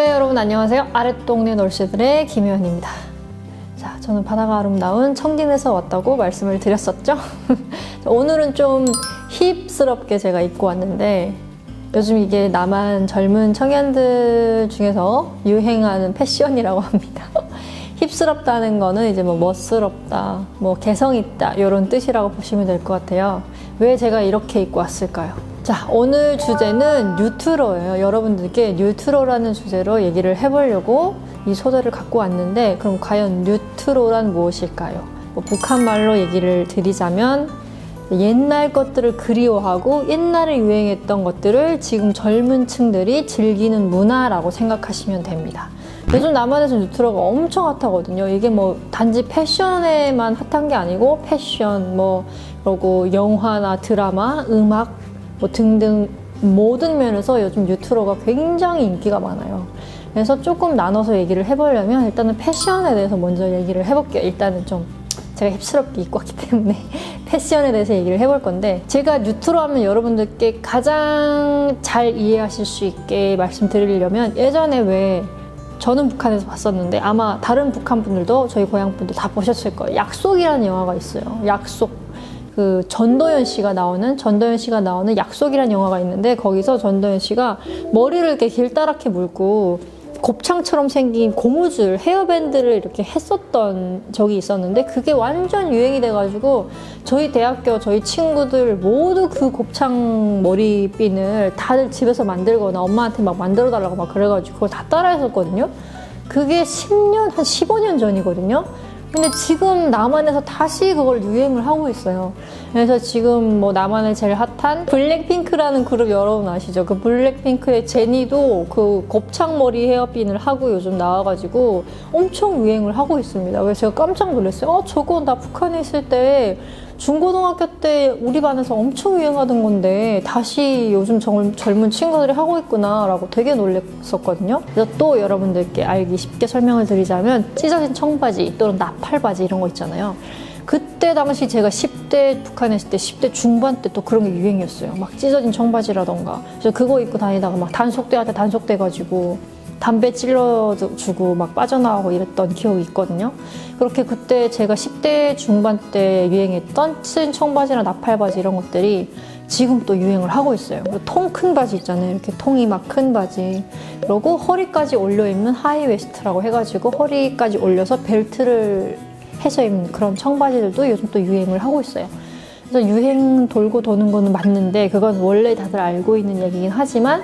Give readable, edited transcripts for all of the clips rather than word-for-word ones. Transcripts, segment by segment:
네, 여러분 안녕하세요. 아랫동네 놀씨들의 김효연입니다. 자, 저는 바다가 아름다운 청진에서 왔다고 말씀을 드렸었죠. 오늘은 좀 힙스럽게 제가 입고 왔는데, 요즘 이게 남한 젊은 청년들 중에서 유행하는 패션이라고 합니다. 힙스럽다는 거는 이제 뭐 멋스럽다, 뭐 개성있다 이런 뜻이라고 보시면 될 것 같아요. 왜 제가 이렇게 입고 왔을까요? 자, 오늘 주제는 뉴트로예요. 여러분들께 뉴트로라는 주제로 얘기를 해보려고 이 소재를 갖고 왔는데, 그럼 과연 뉴트로란 무엇일까요? 뭐 북한말로 얘기를 드리자면 옛날 것들을 그리워하고 옛날에 유행했던 것들을 지금 젊은 층들이 즐기는 문화라고 생각하시면 됩니다. 요즘 남한에서 뉴트로가 엄청 핫하거든요. 이게 뭐 단지 패션에만 핫한 게 아니고 패션, 뭐 그리고 영화나 드라마, 음악 뭐 등등 모든 면에서 요즘 뉴트로가 굉장히 인기가 많아요. 그래서 조금 나눠서 얘기를 해보려면 일단은 패션에 대해서 먼저 얘기를 해볼게요. 일단은 좀 제가 힙스럽게 입고 왔기 때문에 패션에 대해서 얘기를 해볼 건데, 제가 뉴트로 하면 여러분들께 가장 잘 이해하실 수 있게 말씀드리려면, 예전에 왜 저는 북한에서 봤었는데 아마 다른 북한 분들도 저희 고향 분들 다 보셨을 거예요. 약속이라는 영화가 있어요. 약속. 그 전도연 씨가 나오는 약속이라는 영화가 있는데, 거기서 전도연 씨가 머리를 이렇게 길다랗게 물고 곱창처럼 생긴 고무줄 헤어밴드를 이렇게 했었던 적이 있었는데, 그게 완전 유행이 돼가지고 저희 대학교 저희 친구들 모두 그 곱창 머리핀을 다들 집에서 만들거나 엄마한테 막 만들어 달라고 막 그래가지고 그걸 다 따라 했었거든요. 그게 10년, 한 15년 전이거든요. 근데 지금 남한에서 다시 그걸 유행을 하고 있어요. 그래서 지금 뭐 남한에 제일 핫한 블랙핑크라는 그룹 여러분 아시죠? 그 블랙핑크의 제니도 그 곱창머리 헤어핀을 하고 요즘 나와가지고 엄청 유행을 하고 있습니다. 그래서 제가 깜짝 놀랐어요. 저거 나 북한에 있을 때 중고등학교 때 우리 반에서 엄청 유행하던 건데 다시 요즘 젊은 친구들이 하고 있구나 라고 되게 놀랐었거든요. 그래서 또 여러분들께 알기 쉽게 설명을 드리자면, 찢어진 청바지 또는 나팔바지 이런 거 있잖아요. 그때 당시 제가 10대 북한에 있을 때 10대 중반 때 또 그런 게 유행이었어요. 막 찢어진 청바지라던가. 그래서 그거 입고 다니다가 막 단속대한테 단속돼가지고 담배 찔러주고 막 빠져나가고 이랬던 기억이 있거든요. 그렇게 그때 제가 10대 중반 때 유행했던 찢은 청바지나 나팔바지 이런 것들이 지금 또 유행을 하고 있어요. 통 큰 바지 있잖아요. 이렇게 통이 막 큰 바지. 그리고 허리까지 올려 입는 하이웨스트라고 해가지고 허리까지 올려서 벨트를 해서 입는 그런 청바지들도 요즘 또 유행을 하고 있어요. 그래서 유행 돌고 도는 거는 맞는데, 그건 원래 다들 알고 있는 얘기긴 하지만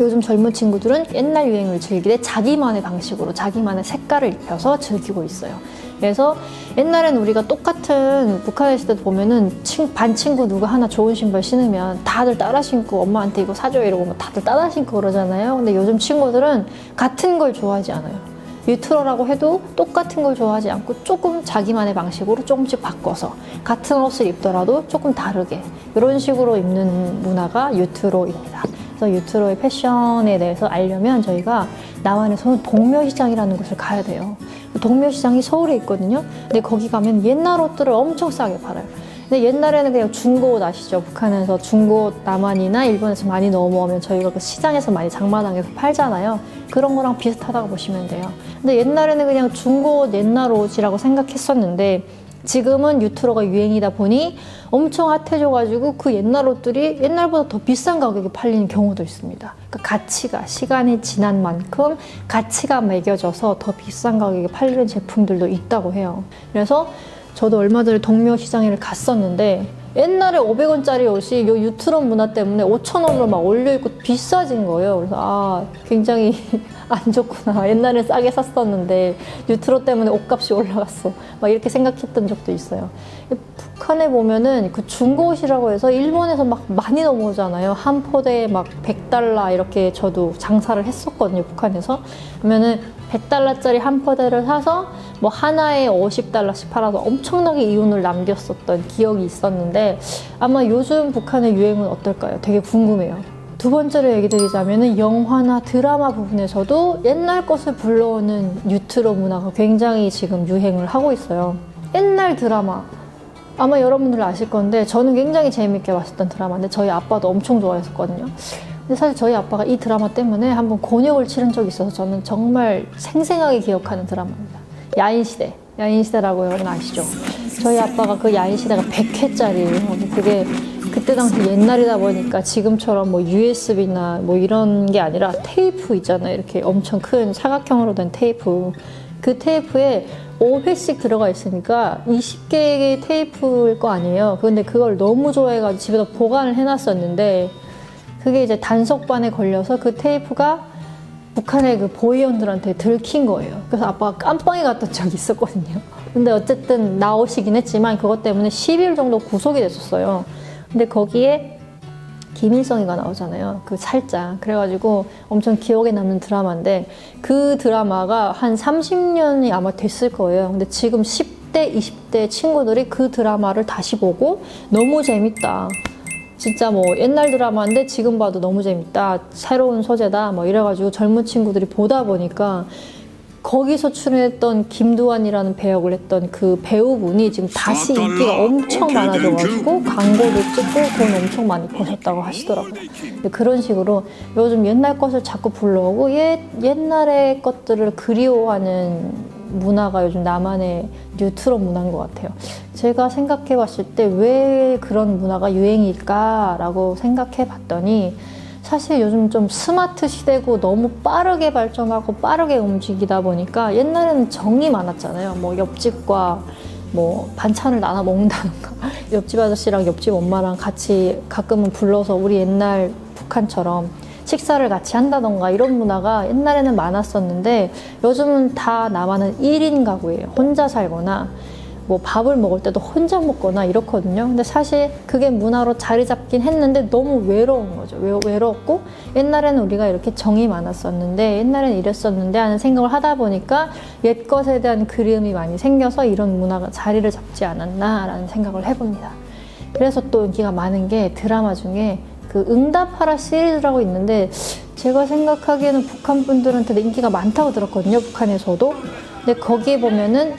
요즘 젊은 친구들은 옛날 유행을 즐기되 자기만의 방식으로 자기만의 색깔을 입혀서 즐기고 있어요. 그래서 옛날엔 우리가 똑같은 북한에 있을 때도 보면은 반 친구 누가 하나 좋은 신발 신으면 다들 따라 신고 엄마한테 이거 사줘 이러고 막 다들 따라 신고 그러잖아요. 근데 요즘 친구들은 같은 걸 좋아하지 않아요. 뉴트로라고 해도 똑같은 걸 좋아하지 않고 조금 자기만의 방식으로 조금씩 바꿔서 같은 옷을 입더라도 조금 다르게 이런 식으로 입는 문화가 뉴트로입니다. 그래서 뉴트로의 패션에 대해서 알려면 저희가 남한에서는 동묘시장이라는 곳을 가야 돼요. 동묘시장이 서울에 있거든요. 근데 거기 가면 옛날 옷들을 엄청 싸게 팔아요. 근데 옛날에는 그냥 중고옷 아시죠? 북한에서 중고옷 남한이나 일본에서 많이 넘어오면 저희가 그 시장에서 많이 장마당에서 팔잖아요. 그런 거랑 비슷하다고 보시면 돼요. 근데 옛날에는 그냥 중고옷 옛날 옷이라고 생각했었는데, 지금은 뉴트로가 유행이다 보니 엄청 핫해져가지고 그 옛날 옷들이 옛날보다 더 비싼 가격에 팔리는 경우도 있습니다. 그러니까 가치가, 시간이 지난 만큼 가치가 매겨져서 더 비싼 가격에 팔리는 제품들도 있다고 해요. 그래서 저도 얼마 전에 동묘시장에 갔었는데, 옛날에 500원짜리 옷이 요 뉴트로 문화 때문에 5,000원으로 막 올려있고 비싸진 거예요. 그래서 굉장히 안 좋구나. 옛날에 싸게 샀었는데 뉴트로 때문에 옷값이 올라갔어. 막 이렇게 생각했던 적도 있어요. 북한에 보면은 그 중고옷이라고 해서 일본에서 막 많이 넘어오잖아요. 한 포대에 막 100달러 이렇게 저도 장사를 했었거든요. 북한에서. 그러면은 100달러짜리 한 포대를 사서 뭐 하나에 50달러씩 팔아서 엄청나게 이윤을 남겼었던 기억이 있었는데, 아마 요즘 북한의 유행은 어떨까요? 되게 궁금해요. 두 번째로 얘기 드리자면 영화나 드라마 부분에서도 옛날 것을 불러오는 뉴트로 문화가 굉장히 지금 유행을 하고 있어요. 옛날 드라마, 아마 여러분들 아실 건데 저는 굉장히 재밌게 봤었던 드라마인데 저희 아빠도 엄청 좋아했었거든요. 근데 사실 저희 아빠가 이 드라마 때문에 한번 곤욕을 치른 적이 있어서 저는 정말 생생하게 기억하는 드라마입니다. 야인시대. 야인시대라고 여러분 아시죠? 저희 아빠가 그 야인시대가 100회짜리예요. 그게 그때 당시 옛날이다 보니까 지금처럼 뭐 USB나 뭐 이런 게 아니라 테이프 있잖아요. 이렇게 엄청 큰 사각형으로 된 테이프. 그 테이프에 5회씩 들어가 있으니까 20개의 테이프일 거 아니에요. 근데 그걸 너무 좋아해가지고 집에다 보관을 해놨었는데 그게 이제 단속반에 걸려서 그 테이프가 북한의 그 보위원들한테 들킨 거예요. 그래서 아빠가 깜빵에 갔던 적이 있었거든요. 근데 어쨌든 나오시긴 했지만 그것 때문에 10일 정도 구속이 됐었어요. 근데 거기에 김일성이가 나오잖아요. 그 살짝. 그래가지고 엄청 기억에 남는 드라마인데 그 드라마가 한 30년이 아마 됐을 거예요. 근데 지금 10대, 20대 친구들이 그 드라마를 다시 보고 너무 재밌다. 진짜 뭐 옛날 드라마인데 지금 봐도 너무 재밌다. 새로운 소재다. 뭐 이래가지고 젊은 친구들이 보다 보니까 거기서 출연했던 김두한이라는 배역을 했던 그 배우분이 지금 다시 인기가 엄청 많아져가지고 광고도 찍고 돈 엄청 많이 버셨다고 하시더라고요. 그런 식으로 요즘 옛날 것을 자꾸 불러오고 옛날의 것들을 그리워하는 문화가 요즘 나만의 뉴트로 문화인 것 같아요. 제가 생각해 봤을 때 왜 그런 문화가 유행일까라고 생각해 봤더니 사실 요즘 좀 스마트 시대고 너무 빠르게 발전하고 빠르게 움직이다 보니까 옛날에는 정이 많았잖아요. 뭐 옆집과 뭐 반찬을 나눠 먹는다던가 옆집 아저씨랑 옆집 엄마랑 같이 가끔은 불러서 우리 옛날 북한처럼 식사를 같이 한다던가 이런 문화가 옛날에는 많았었는데 요즘은 다 나만은 1인 가구예요. 혼자 살거나 뭐 밥을 먹을 때도 혼자 먹거나 이렇거든요. 근데 사실 그게 문화로 자리 잡긴 했는데 너무 외로운 거죠. 외롭고 옛날에는 우리가 이렇게 정이 많았었는데 옛날에는 이랬었는데 하는 생각을 하다 보니까 옛것에 대한 그리움이 많이 생겨서 이런 문화가 자리를 잡지 않았나라는 생각을 해봅니다. 그래서 또 인기가 많은 게 드라마 중에 그 응답하라 시리즈라고 있는데 제가 생각하기에는 북한 분들한테도 인기가 많다고 들었거든요. 북한에서도. 근데 거기에 보면은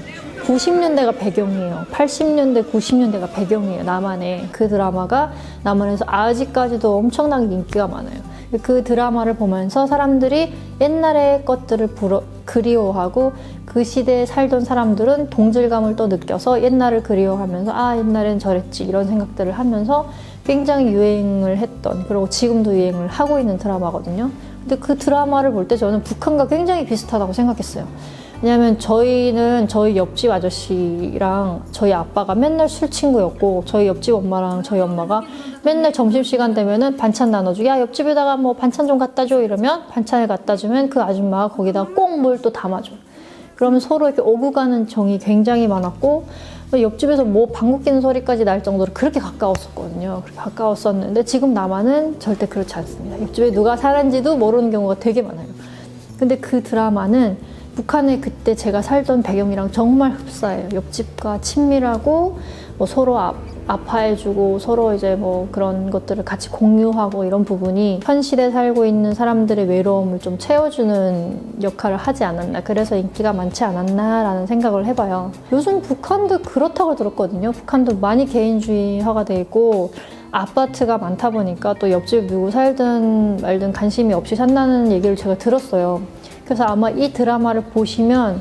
90년대가 배경이에요. 80년대, 90년대가 배경이에요. 남한에. 그 드라마가 남한에서 아직까지도 엄청나게 인기가 많아요. 그 드라마를 보면서 사람들이 옛날의 것들을 그리워하고 그 시대에 살던 사람들은 동질감을 또 느껴서 옛날을 그리워하면서 아, 옛날엔 저랬지 이런 생각들을 하면서 굉장히 유행을 했던 그리고 지금도 유행을 하고 있는 드라마거든요. 근데 그 드라마를 볼 때 저는 북한과 굉장히 비슷하다고 생각했어요. 왜냐면 저희는 저희 옆집 아저씨랑 저희 아빠가 맨날 술 친구였고 저희 옆집 엄마랑 저희 엄마가 맨날 점심시간 되면은 반찬 나눠주고 야 옆집에다가 뭐 반찬 좀 갖다 줘 이러면 반찬을 갖다 주면 그 아줌마가 거기다가 꼭 물 또 담아줘. 그러면 서로 이렇게 오고 가는 정이 굉장히 많았고 옆집에서 뭐 방귀 뀌는 소리까지 날 정도로 그렇게 가까웠었거든요. 그렇게 가까웠었는데 지금 남한은 절대 그렇지 않습니다. 옆집에 누가 사는지도 모르는 경우가 되게 많아요. 근데 그 드라마는 북한에 그때 제가 살던 배경이랑 정말 흡사해요. 옆집과 친밀하고 뭐 서로 아파해주고 서로 이제 뭐 그런 것들을 같이 공유하고 이런 부분이 현 시대에 살고 있는 사람들의 외로움을 좀 채워주는 역할을 하지 않았나. 그래서 인기가 많지 않았나라는 생각을 해봐요. 요즘 북한도 그렇다고 들었거든요. 북한도 많이 개인주의화가 돼 있고 아파트가 많다 보니까 또 옆집에 누구 살든 말든 관심이 없이 산다는 얘기를 제가 들었어요. 그래서 아마 이 드라마를 보시면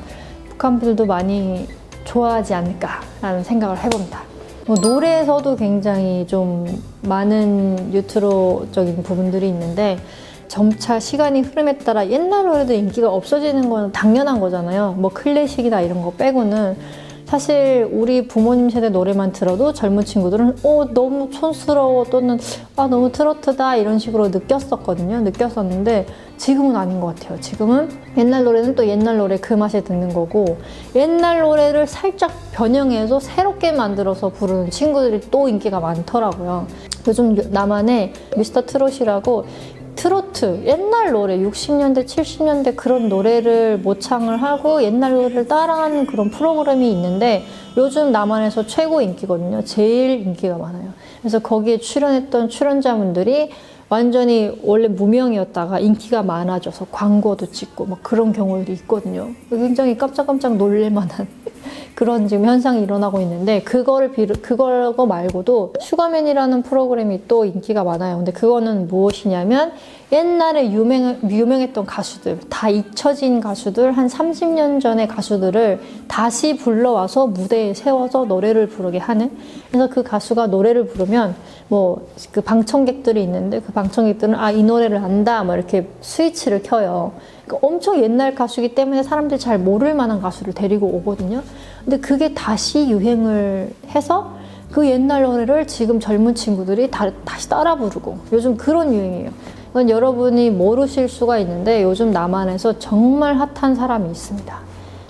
북한 분들도 많이 좋아하지 않을까라는 생각을 해봅니다. 뭐 노래에서도 굉장히 좀 많은 뉴트로적인 부분들이 있는데 점차 시간이 흐름에 따라 옛날 노래도 인기가 없어지는 건 당연한 거잖아요. 뭐 클래식이나 이런 거 빼고는 사실 우리 부모님 세대 노래만 들어도 젊은 친구들은 너무 촌스러워 또는 너무 트로트다 이런 식으로 느꼈었는데 지금은 아닌 것 같아요. 지금은 옛날 노래는 또 옛날 노래 그 맛에 듣는 거고 옛날 노래를 살짝 변형해서 새롭게 만들어서 부르는 친구들이 또 인기가 많더라고요. 요즘 남한에 미스터 트롯이라고 트로트, 옛날 노래, 60년대, 70년대 그런 노래를 모창을 하고 옛날 노래를 따라하는 그런 프로그램이 있는데 요즘 남한에서 최고 인기거든요. 제일 인기가 많아요. 그래서 거기에 출연했던 출연자분들이 완전히 원래 무명이었다가 인기가 많아져서 광고도 찍고 막 그런 경우도 있거든요. 굉장히 깜짝깜짝 놀랄만한 그런 지금 현상이 일어나고 있는데 그거 말고도 슈가맨이라는 프로그램이 또 인기가 많아요. 근데 그거는 무엇이냐면 옛날에 유명했던 가수들, 다 잊혀진 가수들, 한 30년 전의 가수들을 다시 불러와서 무대에 세워서 노래를 부르게 하는. 그래서 그 가수가 노래를 부르면 뭐 그 방청객들이 있는데 그 방청객들은 이 노래를 안다 뭐 이렇게 스위치를 켜요. 그러니까 엄청 옛날 가수이기 때문에 사람들이 잘 모를 만한 가수를 데리고 오거든요. 근데 그게 다시 유행을 해서 그 옛날 노래를 지금 젊은 친구들이 다시 따라 부르고 요즘 그런 유행이에요. 이건 여러분이 모르실 수가 있는데 요즘 남한에서 정말 핫한 사람이 있습니다.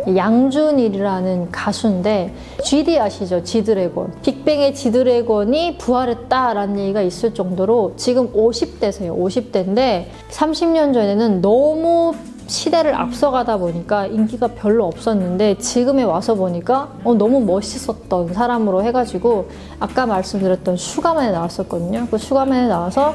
양준일이라는 가수인데 GD 아시죠? 지드래곤. 빅뱅의 지드래곤이 부활했다라는 얘기가 있을 정도로 지금 50대세요. 50대인데 30년 전에는 너무 시대를 앞서가다 보니까 인기가 별로 없었는데 지금에 와서 보니까 너무 멋있었던 사람으로 해가지고 아까 말씀드렸던 슈가맨에 나왔었거든요. 그 슈가맨에 나와서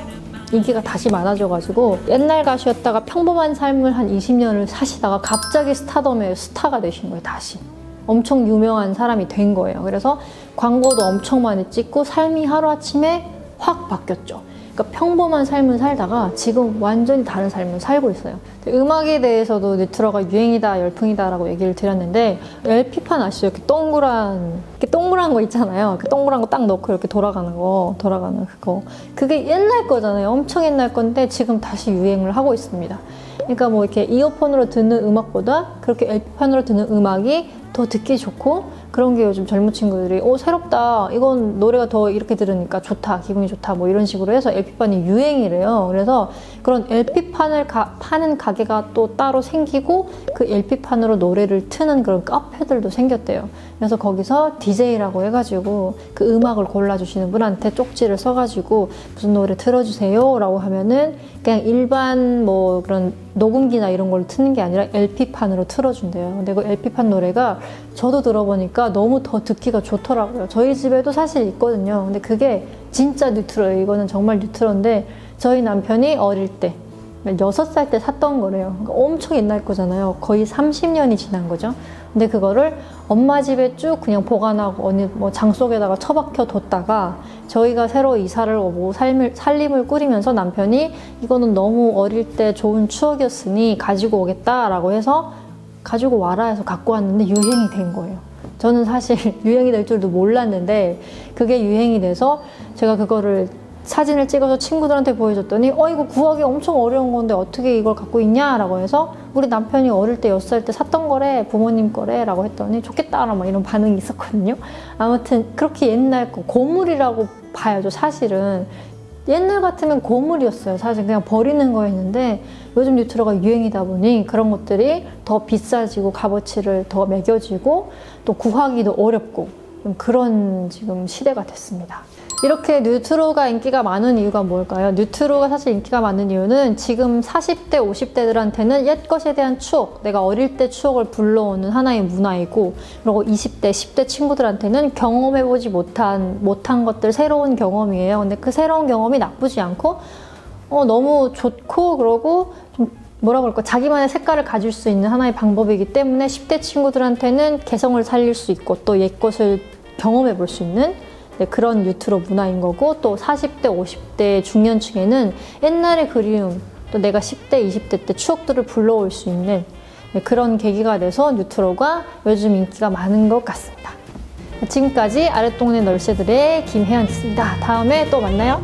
인기가 다시 많아져가지고 옛날 가수였다가 평범한 삶을 한 20년을 사시다가 갑자기 스타덤의 스타가 되신 거예요. 다시 엄청 유명한 사람이 된 거예요. 그래서 광고도 엄청 많이 찍고 삶이 하루아침에 확 바뀌었죠. 그러니까 평범한 삶을 살다가 지금 완전히 다른 삶을 살고 있어요. 음악에 대해서도 뉴트로가 유행이다, 열풍이다 라고 얘기를 드렸는데 LP판 아시죠? 이렇게 동그란 거 있잖아요. 그 동그란 거 딱 넣고 이렇게 돌아가는 그거. 그게 옛날 거잖아요. 엄청 옛날 건데 지금 다시 유행을 하고 있습니다. 그러니까 뭐 이렇게 이어폰으로 듣는 음악보다 그렇게 LP판으로 듣는 음악이 더 듣기 좋고 그런 게 요즘 젊은 친구들이 새롭다, 이건 노래가 더 이렇게 들으니까 좋다, 기분이 좋다 뭐 이런 식으로 해서 LP판이 유행이래요. 그래서 그런 LP판을 파는 가게가 또 따로 생기고 그 LP판으로 노래를 트는 그런 카페들도 생겼대요. 그래서 거기서 DJ라고 해가지고 그 음악을 골라주시는 분한테 쪽지를 써가지고 무슨 노래 틀어주세요 라고 하면은 그냥 일반 뭐 그런 녹음기나 이런 걸 트는 게 아니라 LP판으로 틀어준대요. 근데 그 LP판 노래가 저도 들어보니까 너무 더 듣기가 좋더라고요. 저희 집에도 사실 있거든요. 근데 그게 진짜 뉴트로예요. 이거는 정말 뉴트로인데 저희 남편이 어릴 때 6살 때 샀던 거래요. 그러니까 엄청 옛날 거잖아요. 거의 30년이 지난 거죠. 근데 그거를 엄마 집에 쭉 그냥 보관하고 어느 뭐 장 속에다가 처박혀 뒀다가 저희가 새로 이사를 오고 살림을 꾸리면서 남편이 이거는 너무 어릴 때 좋은 추억이었으니 가지고 오겠다라고 해서 가지고 와라 해서 갖고 왔는데 유행이 된 거예요. 저는 사실 유행이 될 줄도 몰랐는데 그게 유행이 돼서 제가 그거를 사진을 찍어서 친구들한테 보여줬더니 이거 구하기 엄청 어려운 건데 어떻게 이걸 갖고 있냐 라고 해서 우리 남편이 어릴 때 6살 때 샀던 거래, 부모님 거래 라고 했더니 좋겠다 막 이런 반응이 있었거든요. 아무튼 그렇게 옛날 거 고물이라고 봐야죠. 사실은 옛날 같으면 고물이었어요. 사실 그냥 버리는 거였는데 요즘 뉴트로가 유행이다 보니 그런 것들이 더 비싸지고 값어치를 더 매겨지고 또 구하기도 어렵고 좀 그런 지금 시대가 됐습니다. 이렇게 뉴트로가 인기가 많은 이유가 뭘까요? 뉴트로가 사실 인기가 많은 이유는 지금 40대, 50대들한테는 옛 것에 대한 추억, 내가 어릴 때 추억을 불러오는 하나의 문화이고, 그리고 20대, 10대 친구들한테는 경험해보지 못한 것들, 새로운 경험이에요. 근데 그 새로운 경험이 나쁘지 않고 너무 좋고 그러고 좀 뭐라 그럴까, 자기만의 색깔을 가질 수 있는 하나의 방법이기 때문에 10대 친구들한테는 개성을 살릴 수 있고 또 옛 것을 경험해 볼 수 있는 그런 뉴트로 문화인 거고, 또 40대, 50대 중년층에는 옛날의 그리움, 또 내가 10대, 20대 때 추억들을 불러올 수 있는 그런 계기가 돼서 뉴트로가 요즘 인기가 많은 것 같습니다. 지금까지 아랫동네 널새들의 김혜연이었습니다. 다음에 또 만나요.